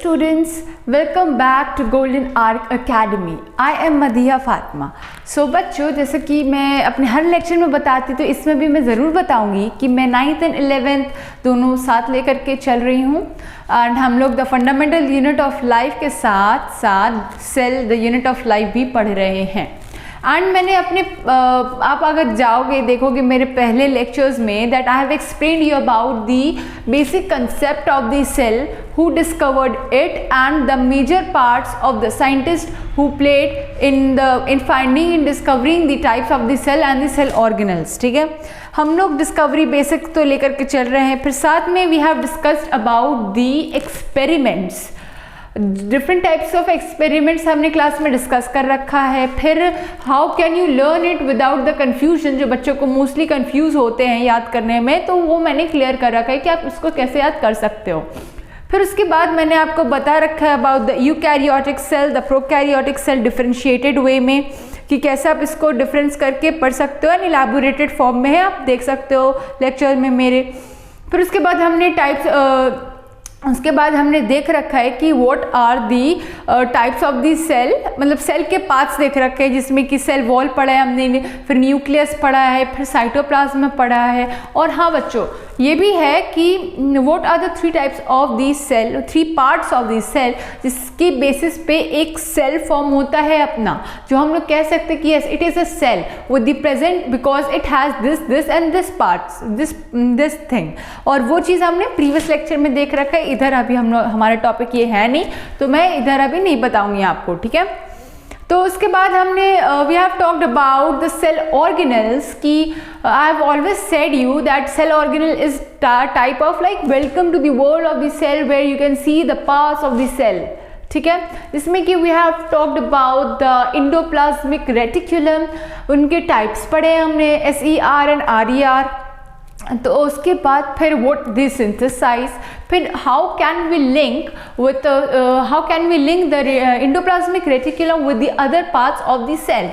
students, welcome back to Golden Arc Academy. I am Madiha Fatma. So बच्चों, जैसे कि मैं अपने हर लेक्चर में बताती तो इसमें भी मैं ज़रूर बताऊंगी कि मैं 9th एंड 11th दोनों साथ लेकर के चल रही हूँ एंड हम लोग the fundamental unit of life के साथ साथ cell the unit of life भी पढ़ रहे हैं। एंड मैंने अपने आप अगर जाओगे देखोगे मेरे पहले लेक्चर्स में that I have explained you about the basic concept of the cell, who discovered it and the major parts of the scientists who played in finding and discovering the types of the cell and the cell organelles। ठीक है, हम लोग discovery basic तो लेकर के चल रहे हैं, फिर साथ में we have discussed about the experiments, different types of experiments हमने क्लास में डिस्कस कर रखा है। फिर how can you learn it without the confusion, जो बच्चों को मोस्टली कन्फ्यूज होते हैं याद करने में, तो वो मैंने क्लियर कर रखा है कि आप इसको कैसे याद कर सकते हो। फिर उसके बाद मैंने आपको बता रखा है about the eukaryotic cell, the prokaryotic cell differentiated way में, कि कैसे आप इसको डिफरेंस करके पढ़ सकते हो एंड इलैबोरेटेड फॉर्म में है, आप देख सकते हो लेक्चर में मेरे। फिर उसके बाद हमने उसके बाद हमने देख रखा है कि what are the types of the cell, मतलब सेल के पार्ट्स देख रखे हैं, जिसमें कि सेल वॉल पढ़ा है हमने, फिर न्यूक्लियस पढ़ा है, फिर साइटोप्लाज्म पढ़ा है। और हाँ बच्चों, ये भी है कि what are the 3 types of the cell, 3 parts of the cell, जिसकी बेसिस पे एक सेल फॉर्म होता है अपना, जो हम लोग कह सकते हैं कि yes it is a cell with the present because it has this and this parts, this thing. और वो चीज़ हमने प्रीवियस लेक्चर में देख रखा है, इधर अभी हमारा टॉपिक ये है नहीं तो मैं इधर अभी नहीं बताऊंगी आपको, ठीक है। तो उसके बाद हमने we have talked about the cell organelles, की I have always said you that cell organelle is type of like welcome to the world of the cell where you can see the parts of the cell, ठीक है। जिसमें कि we have talked about the endoplasmic reticulum, उनके types पढ़े हमने SER and RER। तो उसके बाद फिर व्हाट दे सिंथेसाइज, फिर how can we link the endoplasmic reticulum with the other parts of the cell.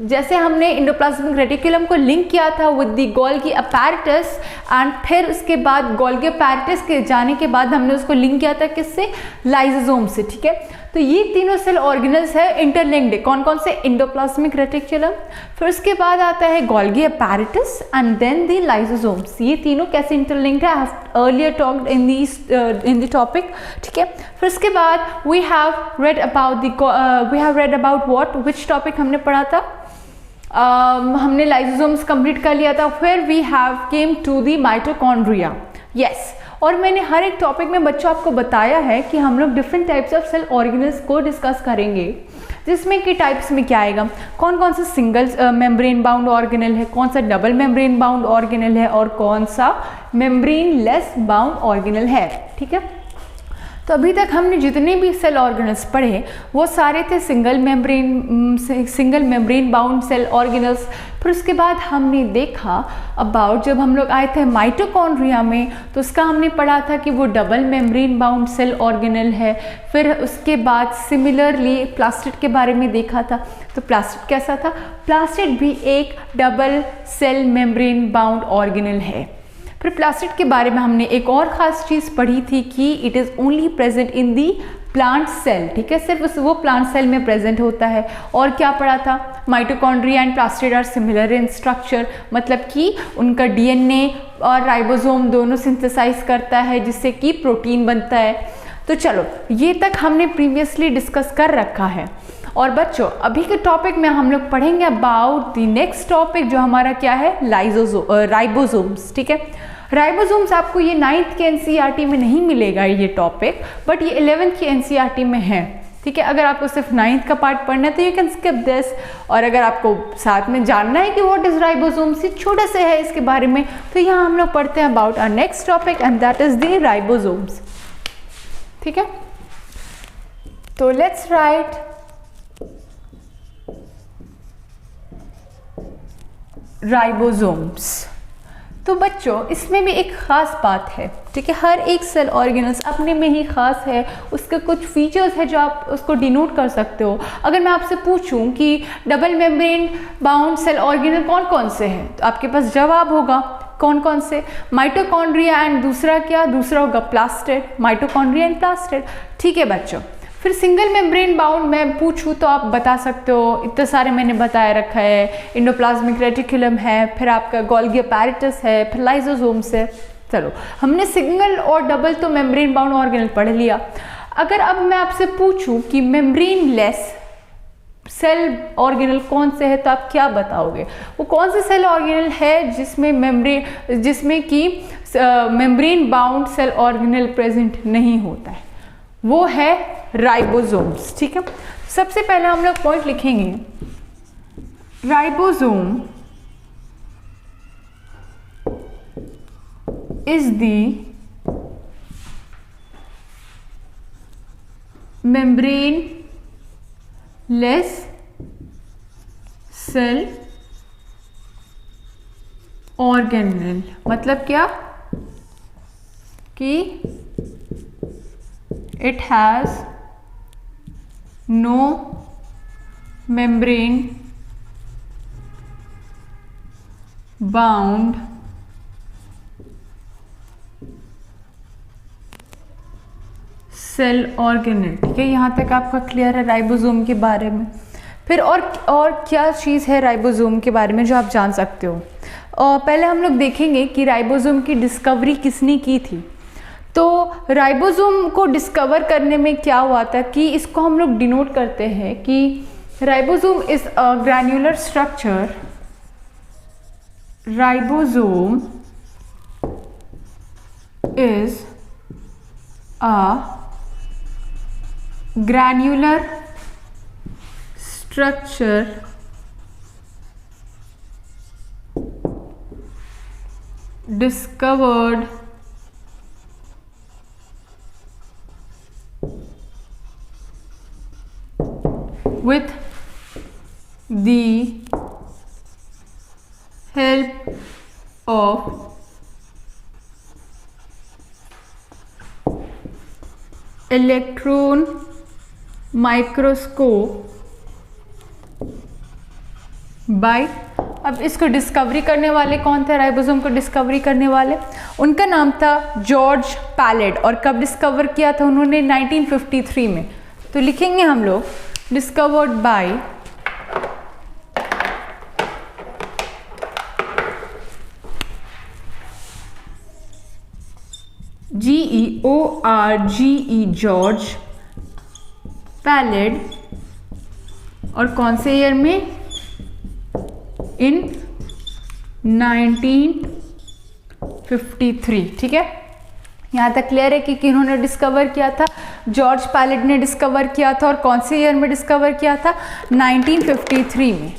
जैसे हमने इंडोप्लाज्मिक रेटिकुलम को लिंक किया था with the Golgi apparatus and फिर उसके बाद गोल्गी अपैरेटस के जाने के बाद हमने उसको लिंक किया था किससे, लाइसोसोम से, ठीक है। तो ये तीनों सेल ऑर्गेनल्स है इंटरलिंक्ड, कौन कौन से, इंडोप्लाज्मिक रेटिकुलम, फिर उसके बाद आता है Golgi apparatus and then the lysosomes. ये तीनों कैसे इंटरलिंक्ड है, I have earlier talked in the topic, ठीक है। फिर उसके बाद we have read about what, which topic हमने पढ़ा था, हमने लाइसोसोम्स कंप्लीट कर लिया था। फिर we have came to the mitochondria, yes. और मैंने हर एक टॉपिक में बच्चों आपको बताया है कि हम लोग different types of cell organelles को डिस्कस करेंगे, जिसमें कि टाइप्स में क्या आएगा, कौन कौन सा सिंगल मेम्ब्रेन बाउंड ऑर्गेनल है, कौन सा डबल मेम्ब्रेन बाउंड ऑर्गेनल है और कौन सा मेम्ब्रेन लेस बाउंड ऑर्गेनल है, ठीक है। तो अभी तक हमने जितने भी सेल ऑर्गेनल्स पढ़े वो सारे थे single membrane bound cell organelles. फिर उसके बाद हमने देखा अबाउट, जब हम लोग आए थे माइटोकॉन्ड्रिया में तो उसका हमने पढ़ा था कि वो double membrane bound cell organelle है। फिर उसके बाद सिमिलरली प्लास्टिड के बारे में देखा था, तो प्लास्टिड कैसा था, प्लास्टिड भी एक double cell membrane bound organelle है। फिर प्लास्टिड के बारे में हमने एक और ख़ास चीज़ पढ़ी थी कि it is only present in the plant cell, ठीक है, सिर्फ वो प्लांट सेल में प्रेजेंट होता है। और क्या पढ़ा था, mitochondria and plastid are similar in structure, मतलब कि उनका DNA और राइबोसोम दोनों सिंथेसाइज करता है जिससे कि प्रोटीन बनता है। तो चलो ये तक हमने प्रीवियसली डिस्कस कर रखा है। और बच्चों अभी के टॉपिक में हम लोग पढ़ेंगे अबाउट द नेक्स्ट टॉपिक, जो हमारा क्या है, राइबोसोम्स, ठीक है। राइबोसोम्स आपको ये 9th के NCERT में नहीं मिलेगा ये टॉपिक, बट ये 11th की NCERT में है, ठीक है। अगर आपको सिर्फ 9th का पार्ट पढ़ना है तो यू कैन स्किप दिस, और अगर आपको साथ में जानना है कि व्हाट इज राइबोसोम्स, ये छोटा से है इसके बारे में, तो यहाँ हम लोग पढ़ते हैं about our next topic and that is the ribosomes, ठीक है। तो लेट्स राइट राइबोसोम्स। तो बच्चों इसमें भी एक ख़ास बात है, ठीक है, हर एक सेल ऑर्गेनल्स अपने में ही ख़ास है, उसके कुछ फीचर्स है जो आप उसको डिनोट कर सकते हो। अगर मैं आपसे पूछूं कि double membrane bound cell organelle कौन कौन से हैं, तो आपके पास जवाब होगा कौन कौन से? माइटोकॉन्ड्रिया एंड दूसरा क्या? दूसरा होगा प्लास्टिड, माइटोकॉन्ड्रिया एंड प्लास्टिड। ठीक है बच्चों, फिर सिंगल मेम्ब्रेन बाउंड मैं पूछूँ तो आप बता सकते हो, इतने सारे मैंने बताया रखा है। एंडोप्लाज्मिक रेटिकुलम है, फिर आपका गोल्गी अपैरेटस है, फिर लाइसोसोम्स है। चलो, हमने सिंगल और डबल तो मेम्ब्रेन बाउंड ऑर्गेनल पढ़ लिया। अगर अब मैं आपसे पूछूं कि मेम्ब्रेन लेस सेल ऑर्गेनल कौन से है, तो आप क्या बताओगे? वो कौन से सेल ऑर्गेनल है जिसमें कि membrane bound cell organelle present नहीं होता है? वो है राइबोसोम्स। ठीक है, सबसे पहले हम लोग पॉइंट लिखेंगे, ribosome is the membrane less cell organelle. मतलब क्या कि it has no membrane bound cell organelle. ठीक है, यहाँ तक आपका क्लियर है राइबोसोम के बारे में। फिर और क्या चीज़ है राइबोसोम के बारे में जो आप जान सकते हो? और पहले हम लोग देखेंगे कि राइबोसोम की डिस्कवरी किसने की थी। तो राइबोसोम को डिस्कवर करने में क्या हुआ था कि इसको हम लोग डिनोट करते हैं कि ribosome is a granular structure. Ribosome is a granular structure discovered with the help of electron microscope by। अब इसको डिस्कवरी करने वाले कौन थे? राइबोसोम को डिस्कवरी करने वाले, उनका नाम था जॉर्ज पैलेड। और कब डिस्कवर किया था उन्होंने? 1953 में। तो लिखेंगे हम लोग discovered by GEORGE George pallid. और कौन से ईयर में? इन 1953। ठीक है, यहाँ तक क्लियर है कि किन्होंने डिस्कवर किया था? जॉर्ज पैलेड ने डिस्कवर किया था। और कौन से ईयर में डिस्कवर किया था? 1953 में।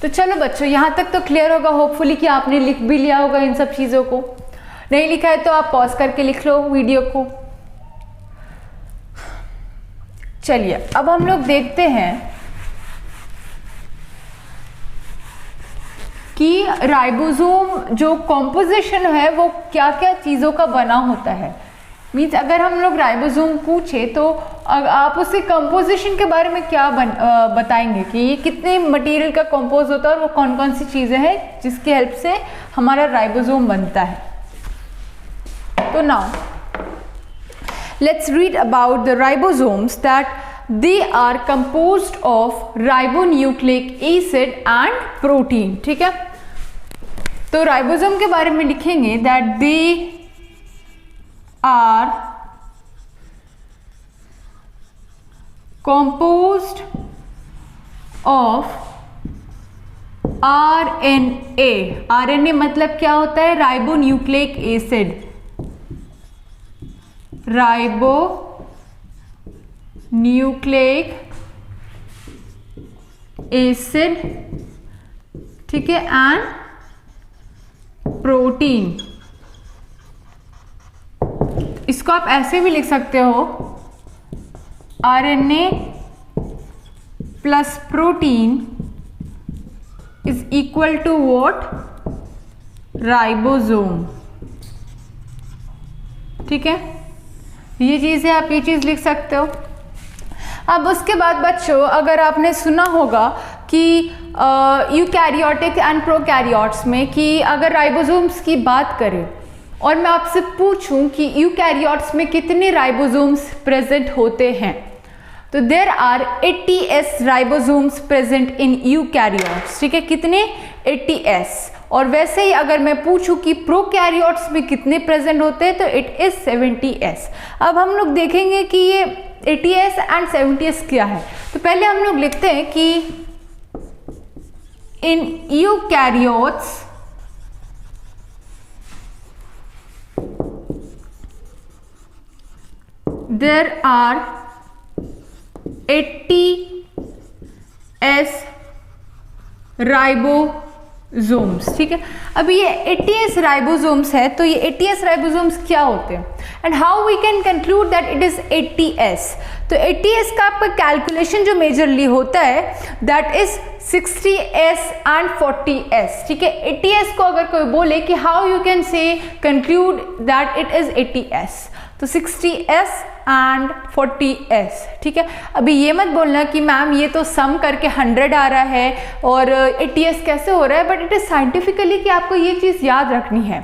तो चलो बच्चों, यहाँ तक तो क्लियर होगा होपफुली कि आपने लिख भी लिया होगा इन सब चीज़ों को। नहीं लिखा है तो आप पॉज करके लिख लो वीडियो को। चलिए, अब हम लोग देखते हैं कि राइबोसोम जो कॉम्पोजिशन है वो क्या क्या चीज़ों का बना होता है। मीन्स अगर हम लोग राइबोसोम पूछे तो आप उसके कंपोजिशन के बारे में क्या बताएंगे कि ये कितने मटेरियल का कंपोज होता है और वो कौन कौन सी चीज़ें हैं जिसकी हेल्प से हमारा राइबोसोम बनता है। तो now let's read about the ribosomes that they are composed of ribonucleic acid and protein। ठीक है, तो राइबोसोम के बारे में लिखेंगे that they are composed of RNA। RNA मतलब क्या होता है? Ribonucleic acid. Nucleic acid. ठीक है, एंड प्रोटीन। इसको आप ऐसे भी लिख सकते हो, RNA plus protein is equal to what? Ribosome. ठीक है, ये चीज़ है, आप ये चीज़ लिख सकते हो। अब उसके बाद बच्चों, अगर आपने सुना होगा कि यूकैरियोटिक एंड प्रोकैरियोट्स में कि अगर राइबोसोम्स की बात करें और मैं आपसे पूछूं कि यूकैरियोट्स में कितने राइबोसोम्स प्रेजेंट होते हैं, तो there are 80s ribosomes present in eukaryotes. ठीक है, कितने? 80s। और वैसे ही अगर मैं पूछूं कि प्रोकैरियोट्स में कितने प्रेजेंट होते हैं तो इट इज 70s। अब हम लोग देखेंगे कि ये 80s एंड 70s क्या है। तो पहले हम लोग लिखते हैं कि in eukaryotes there are 80s ribosomes. ठीक है, अभी ये 80s राइबोसोम्स है, तो ये 80s राइबोसोम्स क्या होते हैं and how we can conclude that it is 80s। तो 80s का आपका कैलकुलेशन जो मेजरली होता है that is 60s and 40s। ठीक है, 80s को अगर कोई बोले कि how you can say conclude that it is 80s, तो 60s एंड 40s। ठीक है, अभी ये मत बोलना कि मैम ये तो सम करके 100 आ रहा है और 80s कैसे हो रहा है, बट इट इज साइंटिफिकली कि आपको ये चीज़ याद रखनी है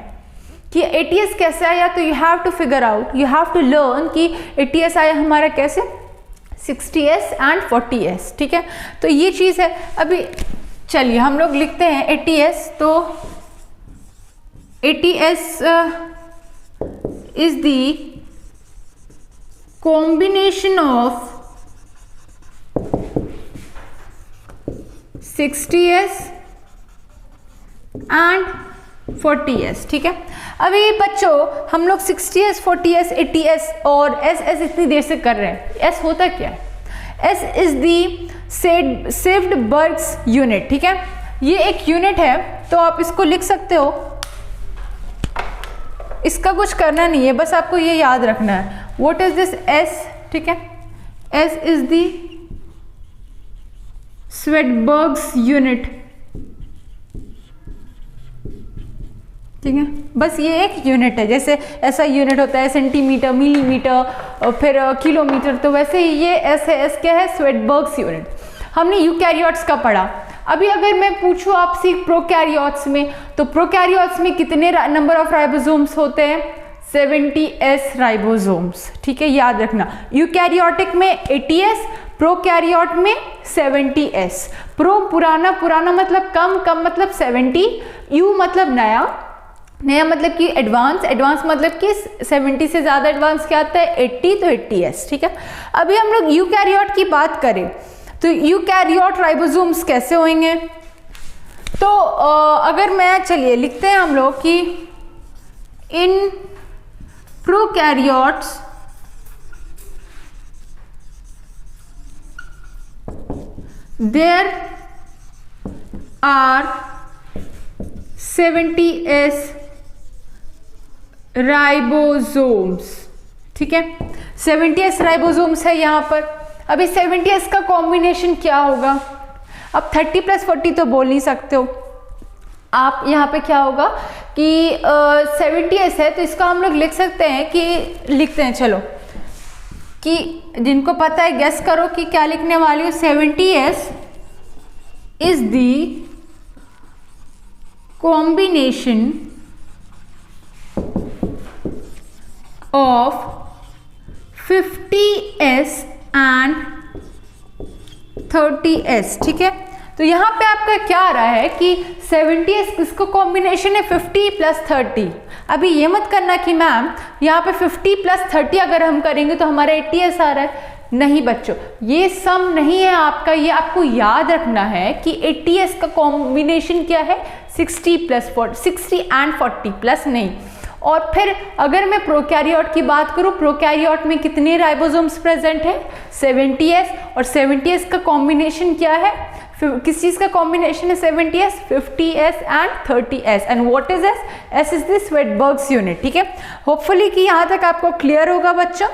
कि 80s कैसे आया। तो you have to figure out, you have to learn कि 80s आया हमारा कैसे, 60s एंड 40s। ठीक है, तो ये चीज़ है। अभी चलिए हम लोग लिखते हैं 80s। तो 80s is the combination of 60s and 40s। ठीक है, अभी बच्चों हम लोग 60s, 40s, 80s और S इतनी देर से कर रहे हैं। S होता क्या है? S is the saved Berg's unit. ठीक है, ये एक यूनिट है, तो आप इसको लिख सकते हो। इसका कुछ करना नहीं है, बस आपको ये याद रखना है। What is this S? ठीक है, S is the Svedberg's unit। ठीक है, बस ये एक यूनिट है। जैसे ऐसा यूनिट होता है सेंटीमीटर, मिलीमीटर, फिर किलोमीटर, तो वैसे ही ये S है। S क्या है? स्वेडबर्ग्स यूनिट। हमने यूकैरियोट्स का पढ़ा। अभी अगर मैं पूछूं आपसे प्रोकैरियोट्स में, तो प्रोकैरियोट्स में कितने नंबर ऑफ राइबोसोम्स होते हैं? 70s ribosomes. ठीक है, याद रखना। यूकैरियोटिक में 80s, प्रोकैरियोट में 70s। पुराना मतलब कम मतलब 70, यू मतलब नया मतलब कि एडवांस मतलब कि 70 से ज़्यादा एडवांस क्या आता है? 80, तो 80s। ठीक है, अभी हम लोग यूकैरियोट की बात करें तो यूकैरियोट राइबोसोम्स कैसे होंगे? तो अगर मैं, चलिए लिखते हैं हम लोग कि in prokaryotes there are 70s ribosomes. ठीक है, 70s राइबोसोम्स है यहाँ पर। अभी 70s का कॉम्बिनेशन क्या होगा? अब 30 + 40 तो बोल नहीं सकते हो आप। यहाँ पे क्या होगा कि 70s है, तो इसका हम लोग लिख सकते हैं कि लिखते हैं, चलो कि जिनको पता है गेस करो कि क्या लिखने वाली हूँ। 70s is the combination of 50s and 30s। ठीक है, तो यहाँ पे आपका क्या आ रहा है कि 70s किसको कॉम्बिनेशन है? 50 + 30। अभी ये मत करना कि मैम यहाँ पे 50 + 30 अगर हम करेंगे तो हमारा 80s आ रहा है। नहीं बच्चों, ये सम नहीं है आपका, ये आपको याद रखना है कि 80s का कॉम्बिनेशन क्या है? 60 + 40, 60 एंड 40 प्लस नहीं। और फिर अगर मैं प्रोकैरियोट की बात करूं, प्रोकैरियोट में कितने राइबोसोम्स प्रेजेंट है? 70s। और 70s का कॉम्बिनेशन क्या है? किस चीज़ का कॉम्बिनेशन है 70s? 50s and 30s। And what is S? S is the Svedberg's unit. ठीक है, होपफुली कि यहाँ तक आपको क्लियर होगा बच्चों।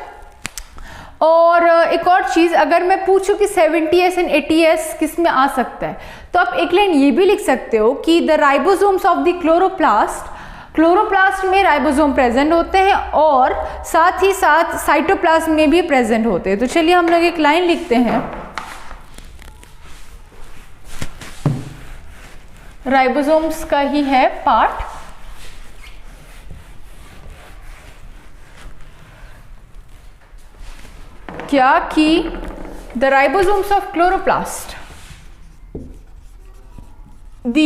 और एक और चीज़, अगर मैं पूछूं कि 70s एंड 80s किस में आ सकता है, तो आप एक लाइन ये भी लिख सकते हो कि the ribosomes of the chloroplast में राइबोसोम प्रेजेंट होते हैं और साथ ही साथ साइटोप्लाज्म में भी प्रेजेंट होते हैं। तो चलिए हम लोग एक लाइन लिखते हैं राइबोसोम्स का ही है पार्ट। क्या कि the ribosomes of chloroplast, the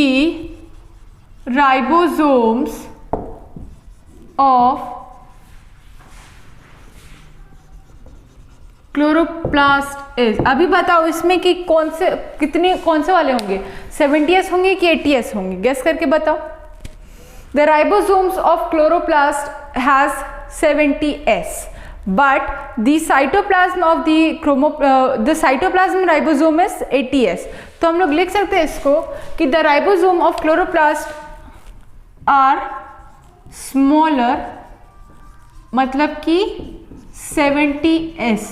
ribosomes of chloroplast is, अभी बताओ इसमें कि कौन से वाले होंगे, 70s होंगे कि 80s होंगे, गेस करके बताओ। The ribosomes of chloroplast has 70s, but the cytoplasm of the cytoplasm ribosome is 80s। तो हम लोग लिख सकते हैं इसको कि the ribosome of chloroplast are smaller, मतलब कि 70s,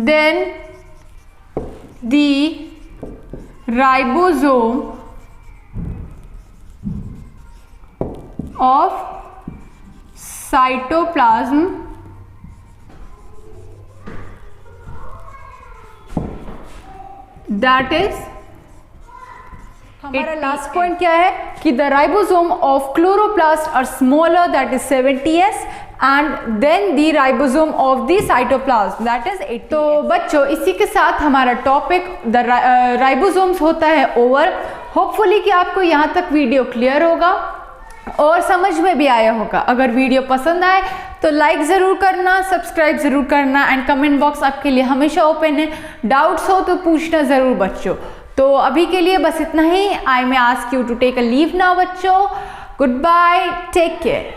then the ribosome of cytoplasm that is, हमारा लास्ट पॉइंट क्या है कि the ribosome of chloroplast are smaller, that is 70s, and then the ribosome of the cytoplasm that is 80s। तो बच्चों इसी के साथ हमारा टॉपिक द राइबोसोम्स होता है ओवर। होपफुली कि आपको यहाँ तक वीडियो क्लियर होगा और समझ में भी आया होगा। अगर वीडियो पसंद आए तो लाइक ज़रूर करना, सब्सक्राइब ज़रूर करना, एंड कमेंट बॉक्स आपके लिए हमेशा ओपन है। डाउट्स हो तो पूछना ज़रूर बच्चों। तो अभी के लिए बस इतना ही। I may ask you to take a leave now बच्चों। Good bye, take care.